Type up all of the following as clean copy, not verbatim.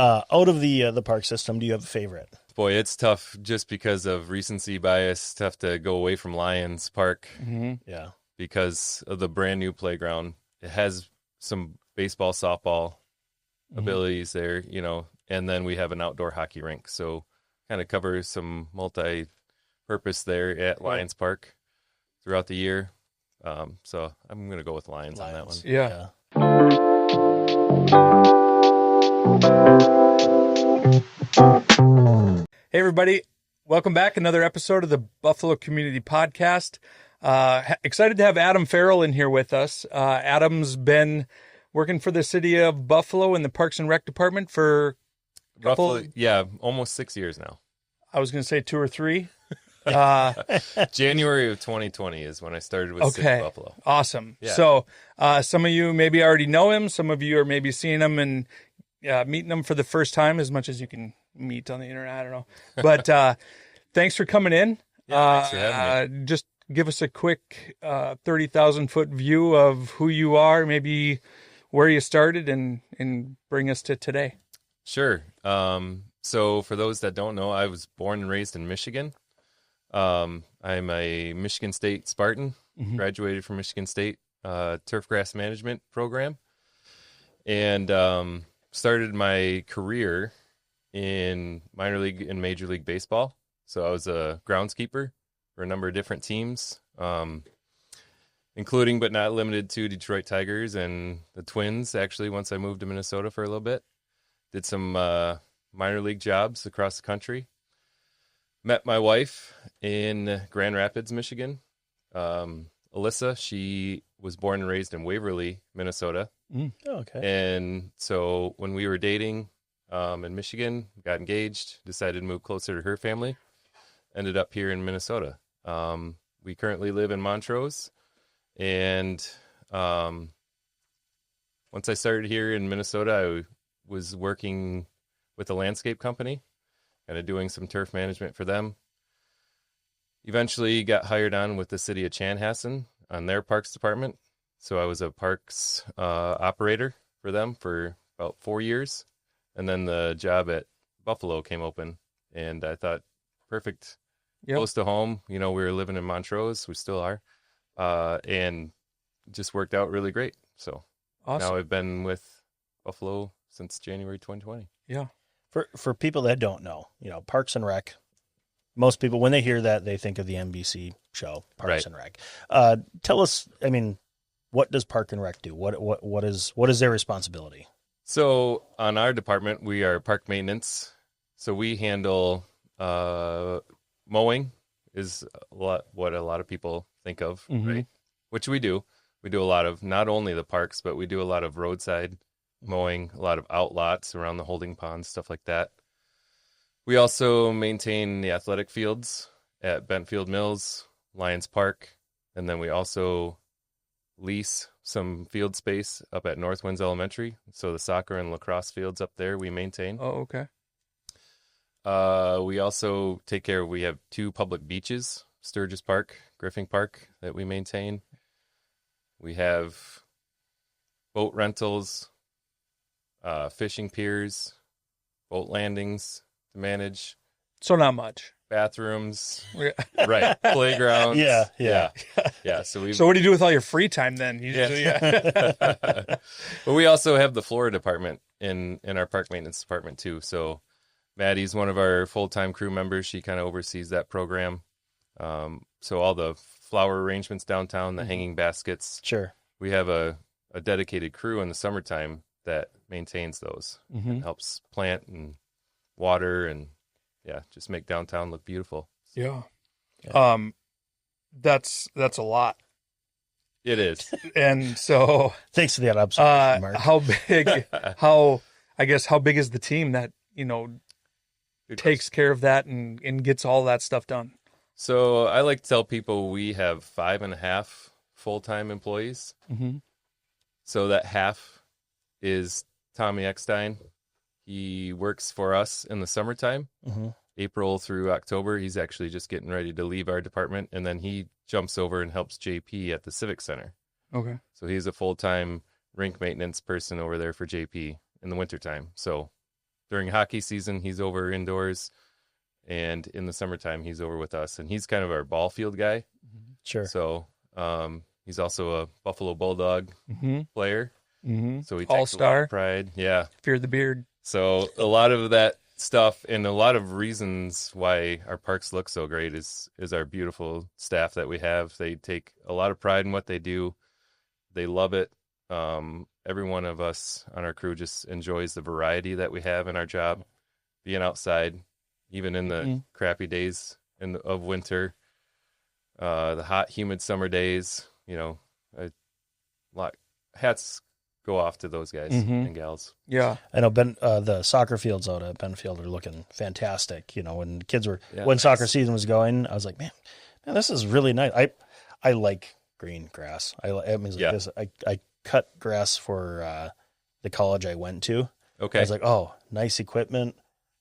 Out of the park system, do you have a favorite? Boy, it's tough just because of recency bias. Tough to go away from Lions Park Yeah. because of the brand new playground. It has some baseball, softball abilities there, and then we have an outdoor hockey rink. So kind of covers some multi-purpose there at Lions Park throughout the year. So I'm going to go with Lions on that one. Yeah. Hey, everybody. Welcome back. Another episode of the Buffalo Community Podcast. Excited to have Adam Farrell in here with us. Adam's been working for the city of Buffalo in the Parks and Rec department for roughly, almost 6 years now. I was going to say 2 or 3. January of 2020 is when I started with City of Buffalo. Awesome. Yeah. So some of you maybe already know him. Some of you are maybe seeing him and meeting him for the first time, as much as you can meet on the internet. I don't know. But thanks for coming in. Thanks for having me. Just give us a quick 30,000-foot view of who you are, maybe where you started, and bring us to today. Sure. So for those that don't know, I was born and raised in Michigan. I'm a Michigan State Spartan, graduated from Michigan State turfgrass management program, and started my career in minor league and major league baseball. So I was a groundskeeper for a number of different teams, including but not limited to Detroit Tigers and the Twins, actually, once I moved to Minnesota for a little bit. Did some minor league jobs across the country. Met my wife in Grand Rapids, Michigan. Alyssa, she was born and raised in Waverly, Minnesota. Okay. And so when we were dating in Michigan, got engaged, decided to move closer to her family, ended up here in Minnesota. We currently live in Montrose. And once I started here in Minnesota, I was working with a landscape company, kind of doing some turf management for them. Eventually got hired on with the city of Chanhassen on their parks department. So I was a parks operator for them for about 4 years. And then the job at Buffalo came open, and I thought, perfect, close to home. We were living in Montrose. We still are. And just worked out really great. So Awesome. Now I've been with Buffalo since January 2020. Yeah. For people that don't know, Parks and Rec, most people, when they hear that, they think of the NBC show, Parks and Rec. Tell us, what does Park and Rec do? What is their responsibility? So on our department, we are park maintenance. So we handle mowing is what a lot of people think of, right? Which we do. We do a lot of not only the parks, but we do a lot of roadside mowing, a lot of outlots around the holding ponds, stuff like that. We also maintain the athletic fields at Bentfield Mills, Lions Park, and then we also lease some field space up at Northwinds Elementary. So the soccer and lacrosse fields up there we maintain. Oh, okay. We also take care of, we have 2 public beaches, Sturgis Park, Griffin Park, that we maintain. We have boat rentals, fishing piers, boat landings to manage. So not much. Bathrooms, right? Playgrounds, yeah. So what do you do with all your free time then? But we also have the Flora department in our park maintenance department too. So Maddie's one of our full-time crew members. She kind of oversees that program. So all the flower arrangements downtown, the hanging baskets. Sure. We have a dedicated crew in the summertime that maintains those and helps plant and water and just make downtown look beautiful. Yeah. That's a lot. It is. And so thanks for that observation, Mark. How big is the team that, takes care of that and gets all that stuff done? So I like to tell people we have 5.5 full-time employees. So that half is Tommy Eckstein. He works for us in the summertime, April through October. He's actually just getting ready to leave our department, and then he jumps over and helps JP at the Civic Center. Okay. So he's a full-time rink maintenance person over there for JP in the wintertime. So during hockey season, he's over indoors, and in the summertime, he's over with us. And he's kind of our ball field guy. Sure. So he's also a Buffalo Bulldog player. Mm-hmm. So he takes All-star. a lot of pride. Yeah. Fear the beard. So a lot of that stuff and a lot of reasons why our parks look so great is our beautiful staff that we have. They take a lot of pride in what they do. They love it. Every one of us on our crew just enjoys the variety that we have in our job, being outside, even in the crappy days of winter, the hot, humid summer days. Hats go off to those guys and gals. Yeah. I know the soccer fields out at Benfield are looking fantastic. When the kids were when nice. soccer season was going, I was like, man, this is really nice. I like green grass. This. I cut grass for the college I went to. Okay. I was like, oh, nice equipment,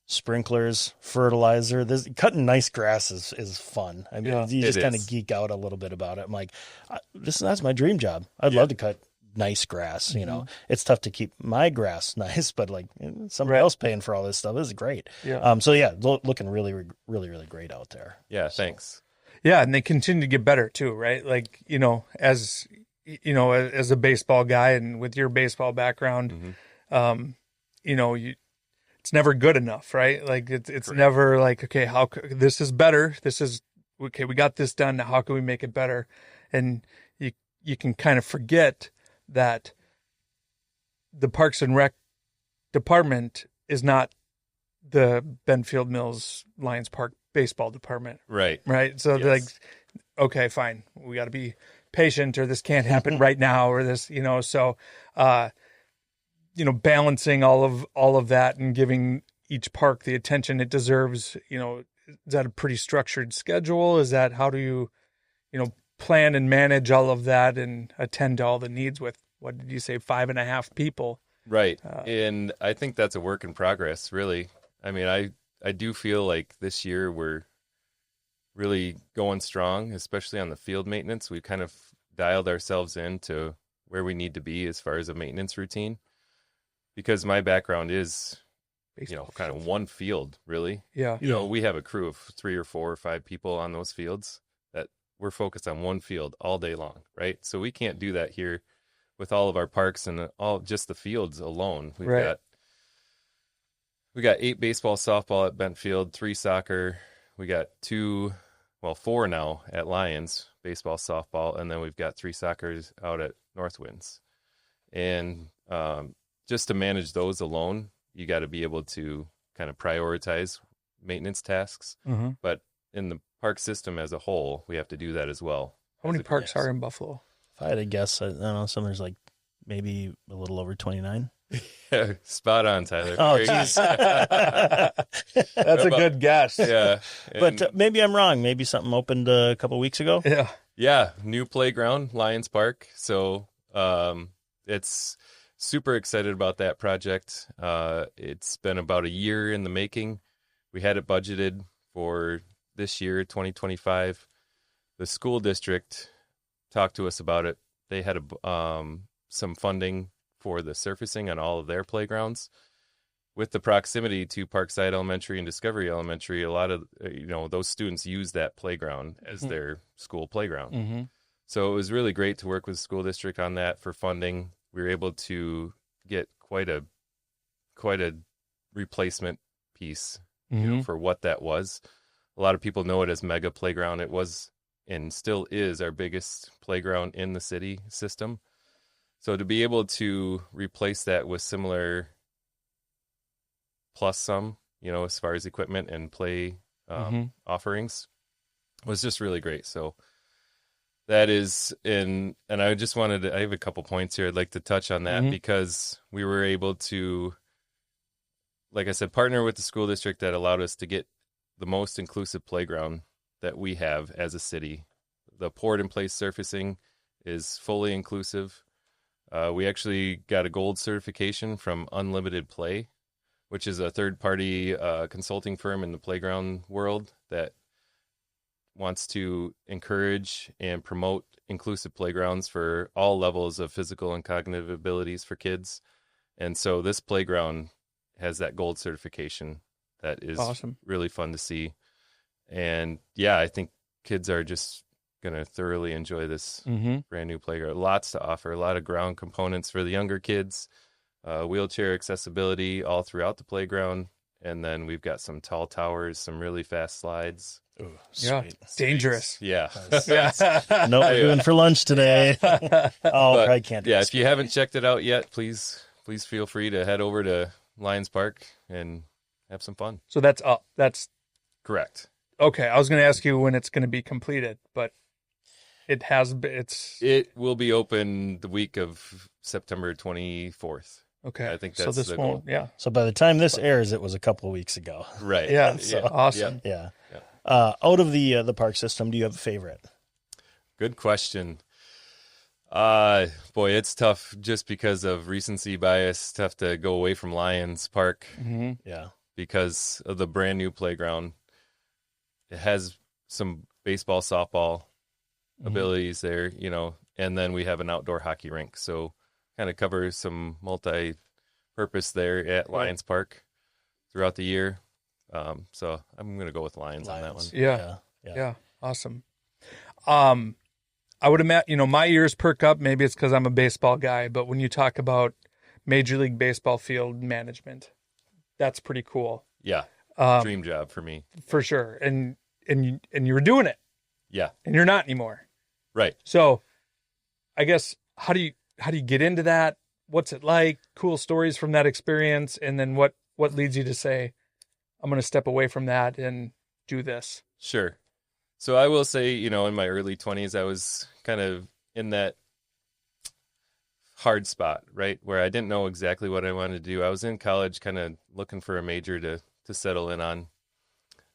sprinklers, fertilizer. Cutting nice grass is fun. I mean, you just kind of geek out a little bit about it. I'm like, that's my dream job. I'd love to cut nice grass. It's tough to keep my grass nice, but like somebody else paying for all this stuff. This is great. Yeah. Looking really, really, really great out there. Yeah. Thanks. Yeah. And they continue to get better too, right? Like, as a baseball guy and with your baseball background, it's never good enough, right? Like it's never like, okay, this is better. This is okay. We got this done. Now how can we make it better? And you can kind of forget that the Parks and Rec department is not the Benfield Mills Lions Park baseball department. Right. Right. So they're like, okay, fine. We got to be patient, or this can't happen right now, or this, so, balancing all of that and giving each park the attention it deserves, is that a pretty structured schedule? Is that, how do you, plan and manage all of that and attend to all the needs with, what did you say, 5.5 people? Right. And I think that's a work in progress, really. I mean, I do feel like this year we're really going strong, especially on the field maintenance. We've kind of dialed ourselves into where we need to be as far as a maintenance routine, because my background is, kind of one field, really. Yeah. We have a crew of 3 or 4 or 5 people on those fields that we're focused on one field all day long, right? So we can't do that here with all of our parks and all just the fields alone. We got 8 baseball, softball at Bentfield, 3 soccer. We got 4 now at Lions, baseball, softball, and then we've got 3 soccers out at Northwinds. And just to manage those alone, you got to be able to kind of prioritize maintenance tasks. Mm-hmm. But in the park system as a whole, we have to do that as well. How many parks are in Buffalo? If I had to guess, I don't know, there's like maybe a little over 29. Spot on, Tyler. Oh, Great. geez. That's a good guess. Yeah. But maybe I'm wrong. Maybe something opened a couple weeks ago. Yeah. Yeah. New playground, Lions Park. So it's super excited about that project. It's been about a year in the making. We had it budgeted for this year, 2025. The school district talked to us about it. They had some funding for the surfacing on all of their playgrounds. With the proximity to Parkside Elementary and Discovery Elementary, a lot of those students use that playground as their school playground. Mm-hmm. So it was really great to work with the school district on that for funding. We were able to get quite a replacement piece for what that was. A lot of people know it as Mega Playground. It was and still is our biggest playground in the city system. So to be able to replace that with similar plus some, as far as equipment and play offerings was just really great. So that is and I just I have a couple points here I'd like to touch on that because we were able to, like I said, partner with the school district that allowed us to get the most inclusive playground that we have as a city. The poured in place surfacing is fully inclusive. We actually got a gold certification from Unlimited Play, which is a third-party consulting firm in the playground world that wants to encourage and promote inclusive playgrounds for all levels of physical and cognitive abilities for kids. And so this playground has that gold certification. That is Awesome. really fun to see. And yeah, I think kids are just going to thoroughly enjoy this brand new playground. Lots to offer, a lot of ground components for the younger kids, wheelchair accessibility all throughout the playground. And then we've got some tall towers, some really fast slides. Ooh, Yeah, sweet. dangerous. Yeah. No, we're doing for lunch today. Oh, I can't do Yeah, this. if you haven't checked it out yet, please feel free to head over to Lions Park and have some fun. So that's up. That's Correct. okay. I was going to ask you when it's going to be completed, but it has. It will be open the week of September 24th. Okay. I think so. that's This the won't. goal. Yeah. So by the time this airs, it was a couple of weeks ago. Right. Yeah. So- Awesome. Yeah. Yeah. Out of the park system, do you have a favorite? Good question. Boy, it's tough just because of recency bias. Tough to go away from Lions Park Yeah. because of the brand new playground. It has some baseball, softball abilities there, you know, and then we have an outdoor hockey rink. So kind of covers some multi-purpose there at Lions Park throughout the year. So I'm going to go with Lions on that one. Yeah. Yeah. Yeah. Awesome. I would imagine, my ears perk up. Maybe it's because I'm a baseball guy, but when you talk about Major League Baseball field management, that's pretty cool. Yeah. Dream job for me. For sure. And you were doing it Yeah. and you're not anymore. Right. So I guess, how do you get into that? What's it like? Cool stories from that experience. And then what leads you to say, I'm going to step away from that and do this? Sure. So I will say, in my early 20s, I was kind of in that hard spot, right? Where I didn't know exactly what I wanted to do. I was in college kind of looking for a major to settle in on.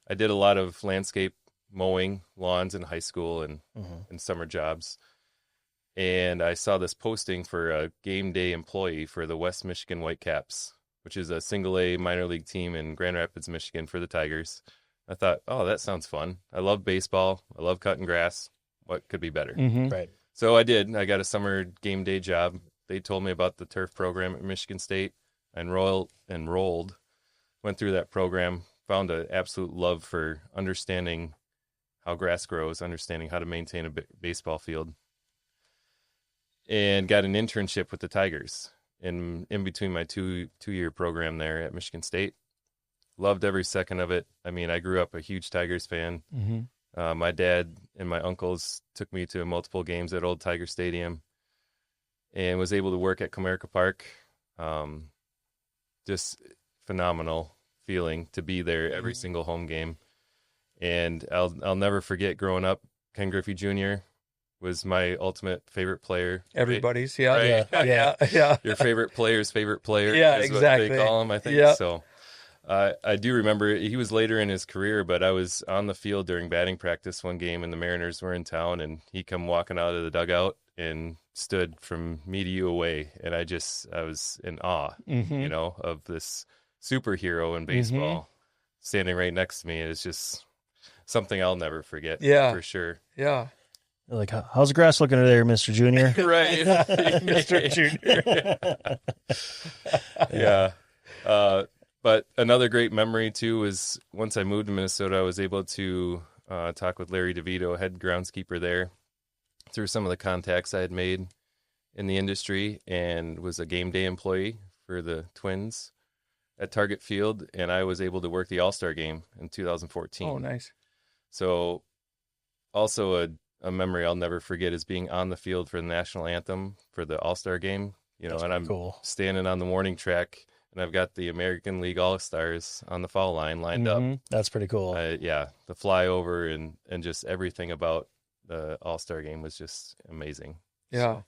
I did a lot of landscape mowing lawns in high school and summer jobs. And I saw this posting for a game day employee for the West Michigan Whitecaps, which is a single A minor league team in Grand Rapids, Michigan for the Tigers. I thought, oh, that sounds fun. I love baseball. I love cutting grass. What could be better? Right. So I did. I got a summer game day job. They told me about the turf program at Michigan State. I enrolled, went through that program, found an absolute love for understanding how grass grows, understanding how to maintain a baseball field, and got an internship with the Tigers in between my two-year program there at Michigan State. Loved every second of it. I mean, I grew up a huge Tigers fan. My dad and my uncles took me to multiple games at Old Tiger Stadium and was able to work at Comerica Park. Just phenomenal feeling to be there every single home game. And I'll never forget growing up, Ken Griffey Jr. was my ultimate favorite player. Everybody's, Right? yeah. Your favorite player's favorite player Yeah, is exactly. what they call him, I think. Yeah. So I do remember he was later in his career, but I was on the field during batting practice one game and the Mariners were in town and he come walking out of the dugout and stood from me to you away. And I was in awe, of this superhero in baseball standing right next to me. It's just something I'll never forget. Yeah. For sure. Yeah. They're like, how's the grass looking there, Mr. Junior? Right. Mr. Junior. Yeah. But another great memory too was once I moved to Minnesota, I was able to talk with Larry DeVito, head groundskeeper there, through some of the contacts I had made in the industry, and was a game day employee for the Twins at Target Field, and I was able to work the All-Star game in 2014. Oh, nice. So also a memory I'll never forget is being on the field for the national anthem for the All-Star game, That's and I'm cool. standing on the warning track and I've got the American League All-Stars on the foul line lined up. That's pretty cool. The flyover and just everything about the All-Star game was just amazing. Yeah.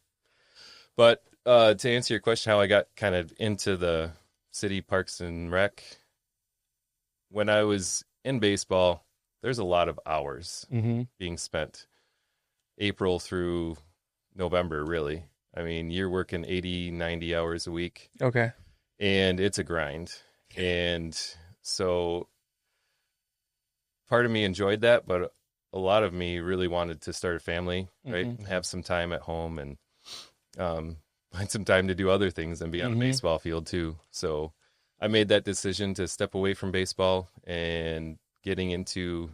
But to answer your question, how I got kind of into the city parks and rec, when I was in baseball, there's a lot of hours being spent April through November, really. I mean, you're working 80, 90 hours a week. Okay. And it's a grind. And so part of me enjoyed that, but a lot of me really wanted to start a family, right? And have some time at home and find some time to do other things and be on a baseball field too. So I made that decision to step away from baseball, and getting into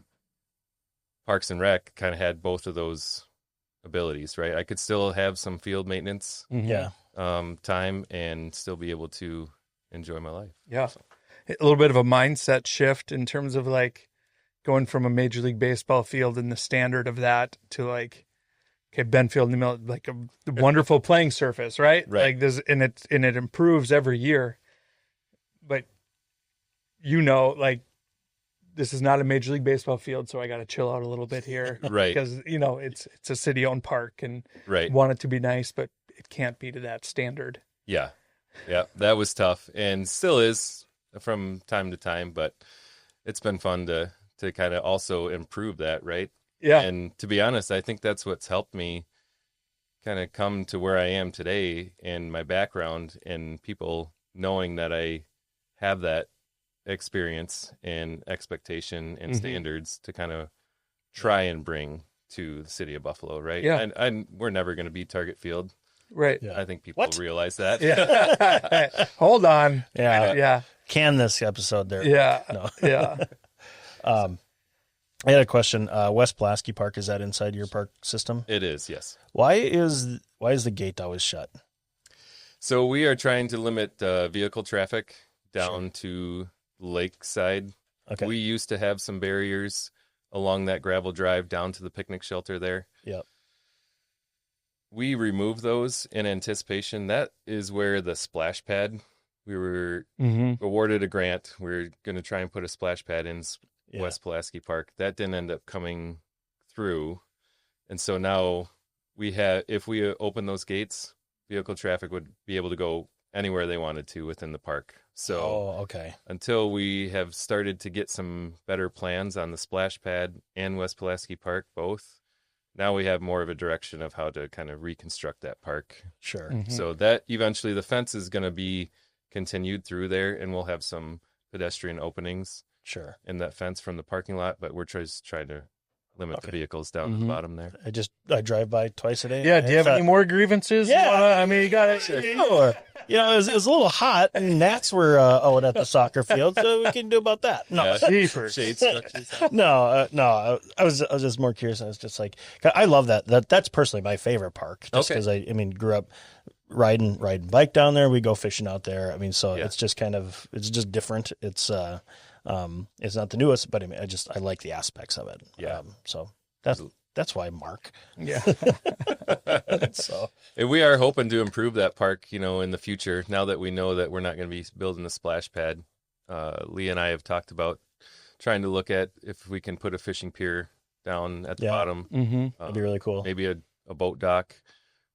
Parks and Rec kind of had both of those abilities, right? I could still have some field maintenance Yeah. time and still be able to enjoy my life. Yeah. A little bit of a mindset shift in terms of like going from a Major League Baseball field and the standard of that to like, okay, Benfield, like a wonderful playing surface, right? Right. Like this, and it improves every year. But like this is not a Major League Baseball field, so I got to chill out a little bit here, Right. Because it's a city-owned park, and Right. want it to be nice, but it can't be to that standard. Yeah. Yeah. That was tough, and still is from time to time, but it's been fun to kind of also improve that, right? Yeah. And to be honest, I think that's what's helped me kind of come to where I am today, and my background, and people knowing that I have that experience and expectation and standards to kind of try and bring to the city of Buffalo, right? Yeah. And we're never going to be Target Field. Right. Yeah. I think people What? realize that. Yeah. Hold on. Yeah. Yeah. Can this episode there. Yeah. No. Yeah. I had a question. West Pulaski Park, is that inside your park system? It is, yes. Why is the gate always shut? So we are trying to limit vehicle traffic down to Lakeside. Okay. We used to have some barriers along that gravel drive down to the picnic shelter there. Yep. We removed those in anticipation. That is where the splash pad, we were awarded a grant. We're going to try and put a splash pad in West Pulaski Park. That didn't end up coming through. And so now if we open those gates, vehicle traffic would be able to go anywhere they wanted to within the park. So okay. until we have started to get some better plans on the splash pad and West Pulaski Park, both, now we have more of a direction of how to kind of reconstruct that park. Sure. So that eventually the fence is going to be continued through there, and we'll have some pedestrian openings Sure. in that fence from the parking lot, but we're just trying to limit the vehicles down to the bottom there. I drive by twice a day. Yeah. Do you have any more grievances? Yeah. You got it. Sure. You know, it was a little hot, and gnats were out at the soccer field, so we can do about that. No, Yeah. Jeepers. Shade structures. no. I was just more curious. I was just like, I love that. That's personally my favorite park, just because I grew up riding bike down there. We go fishing out there. I mean, so it's just it's just different. It's not the newest, but I like the aspects of it. Yeah. So that's why Mark. Yeah. So And we are hoping to improve that park, in the future. Now that we know that we're not going to be building a splash pad, Lee and I have talked about trying to look at if we can put a fishing pier down at the bottom. that'd be really cool. Maybe a boat dock.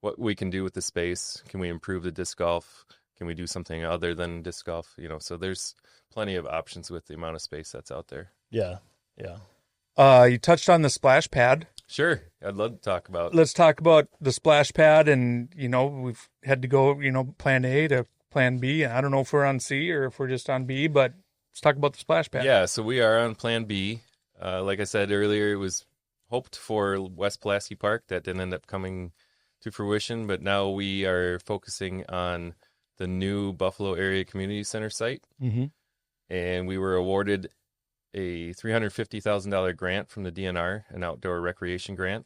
What we can do with the space? Can we improve the disc golf? Can we do something other than disc golf? So there's plenty of options with the amount of space that's out there. Yeah. Yeah. You touched on the splash pad. Sure, I'd love to talk about. Let's talk about the splash pad, and we've had to go, plan A to plan B. I don't know if we're on C or if we're just on B, but let's talk about the splash pad. Yeah, so we are on plan B. Like I said earlier, it was hoped for West Pulaski Park. That didn't end up coming to fruition, but now we are focusing on the new Buffalo Area Community Center site. And we were awarded a $350,000 grant from the DNR, an outdoor recreation grant,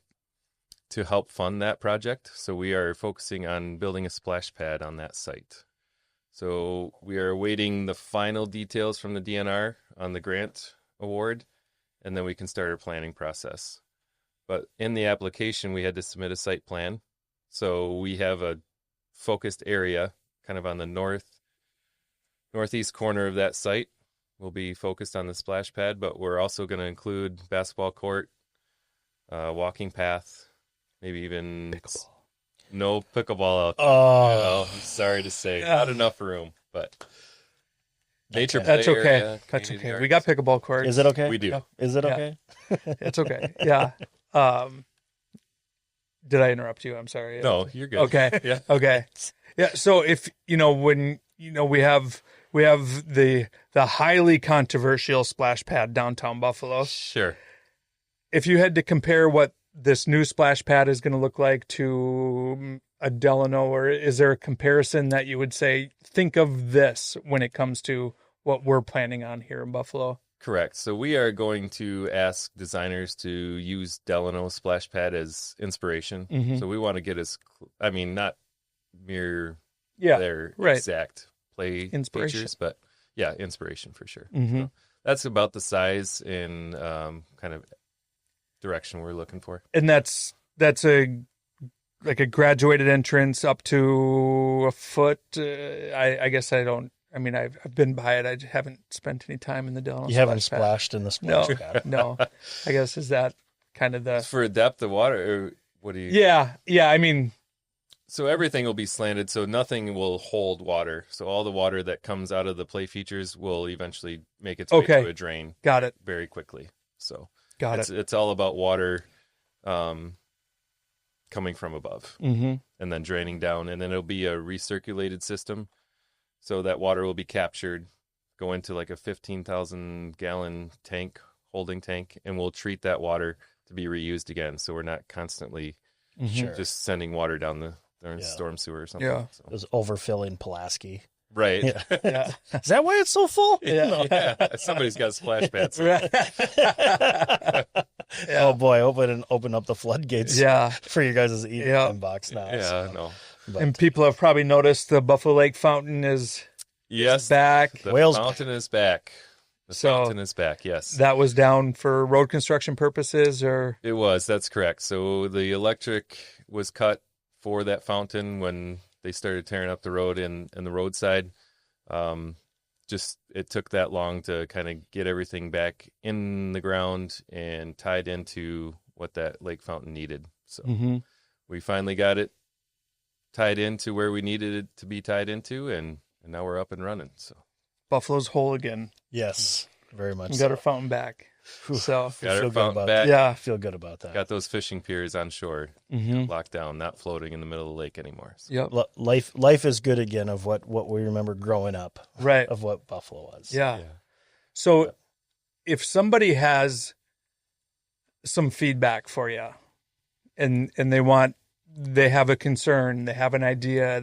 to help fund that project. So we are focusing on building a splash pad on that site. So we are awaiting the final details from the DNR on the grant award, and then we can start our planning process. But in the application, we had to submit a site plan. So we have a focused area kind of on the northeast corner of that site. Will be focused on the splash pad, but we're also going to include basketball court, walking path, maybe even pickleball. No pickleball out there. Oh, I'm sorry to say, not enough room, but nature play That's okay. area, That's community okay. arts. We got pickleball courts. is it okay? We do. Is it Yeah. okay? It's okay. Yeah. Did I interrupt you? I'm sorry. No, you're good. Okay. Yeah. Okay. Yeah. So if when we have the highly controversial splash pad downtown Buffalo. Sure. If you had to compare what this new splash pad is going to look like to a Delano, or is there a comparison that you would say, think of this when it comes to what we're planning on here in Buffalo? Correct. So we are going to ask designers to use Delano splash pad as inspiration. Mhm. So we want to get not mirror Yeah, their right. exact play Inspiration. features, but yeah, inspiration for sure. Mhm. So that's about the size and kind of direction we're looking for. And that's like a graduated entrance up to a foot. I guess I've been by it. I haven't spent any time in the Delano. You haven't splash pad. splashed in the splash pad. No. I guess is that kind of the For depth of water, or what do you? Yeah. I mean, So everything will be slanted, so nothing will hold water. So all the water that comes out of the play features will eventually make its way Okay. to a drain got it. very quickly. So Got it's, it. it's all about water coming from above Mm-hmm. and then draining down. And then it'll be a recirculated system. So that water will be captured, go into like a 15,000 gallon holding tank, and we'll treat that water to be reused again. So we're not constantly Sure. just sending water down the storm sewer or something. Yeah. So. It was overfilling Pulaski. Right. Yeah. Yeah. Is that why it's so full? Yeah. Somebody's got splash pads. Oh boy, open up the floodgates Yeah. for you guys' email Yeah. inbox now. Yeah, so. no. But And people have probably noticed the Buffalo Lake Fountain is Yes. back. The Whales fountain is back. The So- fountain is back, yes. That was down for road construction purposes, or It was, that's correct. So the electric was cut for that fountain when they started tearing up the road and the roadside. Just it took that long to kind of get everything back in the ground and tied into what that lake fountain needed. So we finally got it tied into where we needed it to be tied into, and now we're up and running. So Buffalo's whole again. yes, very much. We got our fountain back. So got our feel good fountain about back. yeah. I feel good about that. Got those fishing piers on shore, Mm-hmm. locked down, not floating in the middle of the lake anymore. So. Yep. Life is good again of what we remember growing up Right. of what Buffalo was. Yeah. So if somebody has some feedback for you and they have a concern, they have an idea,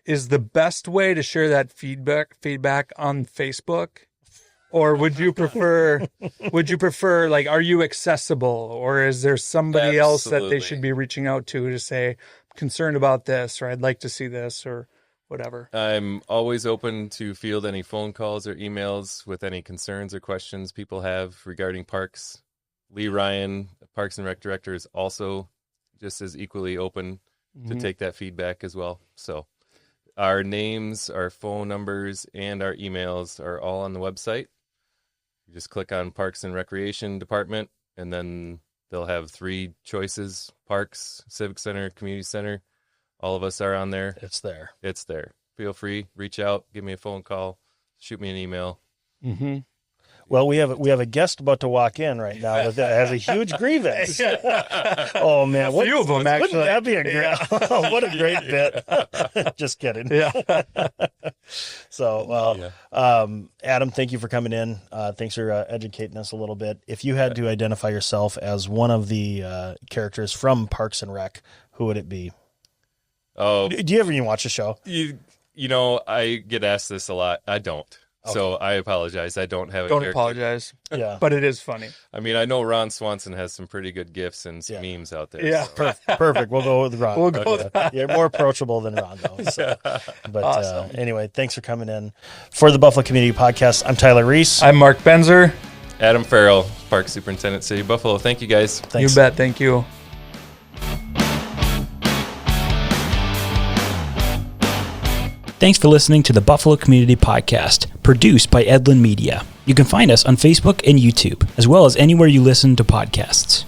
is the best way to share that feedback on Facebook? Or would you prefer like, are you accessible, or is there somebody else that they Absolutely. should be reaching out to say, I'm concerned about this, or I'd like to see this, or whatever? I'm always open to field any phone calls or emails with any concerns or questions people have regarding parks. Lee Ryan, Parks and Rec Director, is also just as equally open to take that feedback as well. So our names, our phone numbers, and our emails are all on the website. You just click on Parks and Recreation Department, and then they'll have 3 choices: Parks, Civic Center, Community Center. All of us are on there. It's there. It's there. Feel free, reach out, give me a phone call, shoot me an email. Mm-hmm. Well, we have a guest about to walk in right now that has a huge grievance. Oh man, A few of them, wouldn't actually. that be a great? What a great bit! Just kidding. Yeah. So, well, Yeah. Adam, thank you for coming in. Thanks for educating us a little bit. If you had to identify yourself as one of the characters from Parks and Rec, who would it be? Oh, Do you ever even watch the show? you know, I get asked this a lot. I don't. So I apologize. I don't have a Don't character. apologize, Yeah. but it is funny. I mean, I know Ron Swanson has some pretty good gifs and some Yeah. memes out there. Yeah. so. Perfect. We'll go with Ron. We'll go with that. You're more approachable than Ron, though. So. But Awesome. anyway, thanks for coming in. For the Buffalo Community Podcast, I'm Tyler Reese. I'm Mark Benzer. Adam Farrell, Park Superintendent, City of Buffalo. Thank you, guys. Thanks. You bet. Thank you. Thanks for listening to the Buffalo Community Podcast, produced by Edlin Media. You can find us on Facebook and YouTube, as well as anywhere you listen to podcasts.